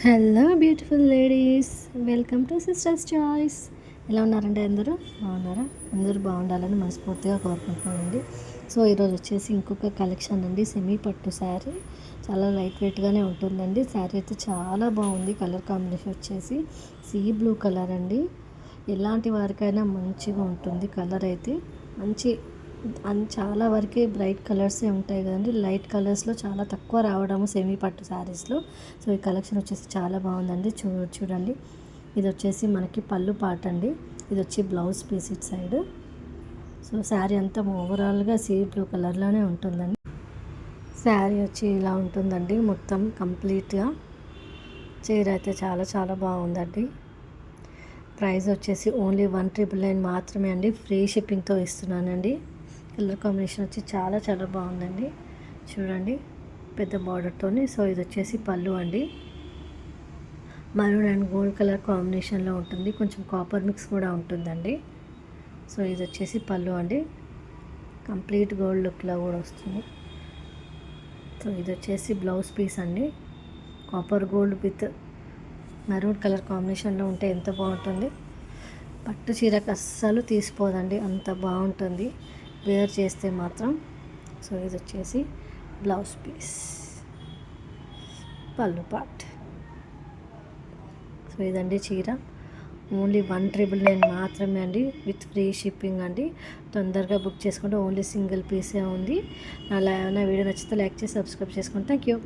Hello beautiful ladies, welcome to sisters choice. ఎలా ఉన్నారండి? అందరూ బాగున్నారా? అందరూ బాగుండాలని మనస్ఫూర్తిగా కోరుకుంటున్నానండి. సో ఈరోజు వచ్చేసి ఇంకొక కలెక్షన్ అండి, సెమీ పట్టు శారీ. చాలా లైట్ వెయిట్గానే ఉంటుందండి. శారీ అయితే చాలా బాగుంది. కలర్ కాంబినేషన్ వచ్చేసి సీ బ్లూ కలర్ అండి. ఎలాంటి వారికైనా మంచిగా ఉంటుంది. కలర్ అయితే మంచి చాలా వరకు బ్రైట్ కలర్సే ఉంటాయి కదండి. లైట్ కలర్స్లో చాలా తక్కువ రావడము సెమీ పట్టు శారీస్లో. సో ఈ కలెక్షన్ వచ్చేసి చాలా బాగుందండి. చూడండి, ఇది వచ్చేసి మనకి పళ్ళు పాట అండి. ఇది వచ్చి blouse piece it side. So sari అంతా ఓవరాల్గా సీ బ్లూ కలర్లోనే ఉంటుందండి. శారీ వచ్చి ఇలా ఉంటుందండి మొత్తం కంప్లీట్గా. చీర అయితే చాలా చాలా బాగుందండి. ప్రైస్ వచ్చేసి ఓన్లీ 1,999 మాత్రమే అండి. ఫ్రీ షిప్పింగ్తో ఇస్తున్నానండి. కలర్ కాంబినేషన్ వచ్చి చాలా చాలా బాగుందండి. చూడండి, పెద్ద బార్డర్తోని. సో ఇది వచ్చేసి పళ్ళు అండి. మరూన్ అండ్ గోల్డ్ కలర్ కాంబినేషన్లో ఉంటుంది. కొంచెం కాపర్ మిక్స్ కూడా ఉంటుందండి. సో ఇది వచ్చేసి పళ్ళు అండి. కంప్లీట్ గోల్డ్ లుక్లో కూడా వస్తుంది. సో ఇది వచ్చేసి బ్లౌజ్ పీస్ అండి. Copper gold with maroon colour కాంబినేషన్లో ఉంటే ఎంత బాగుంటుంది. పట్టు చీరకు అస్సలు తీసిపోదండి, అంత బాగుంటుంది వేర్ చేస్తే మాత్రం. సో ఇది వచ్చేసి బ్లౌజ్ పీస్, పళ్ళు పార్ట్. సో ఇదండి చీర. ఓన్లీ 1,999 మాత్రమే అండి, విత్ ఫ్రీ షిప్పింగ్ అండి. తొందరగా బుక్ చేసుకుంటే ఓన్లీ సింగిల్ పీసే ఉంది. నా వీడియో నచ్చితే లైక్ చేసి సబ్స్క్రైబ్ చేసుకోండి. Thank you.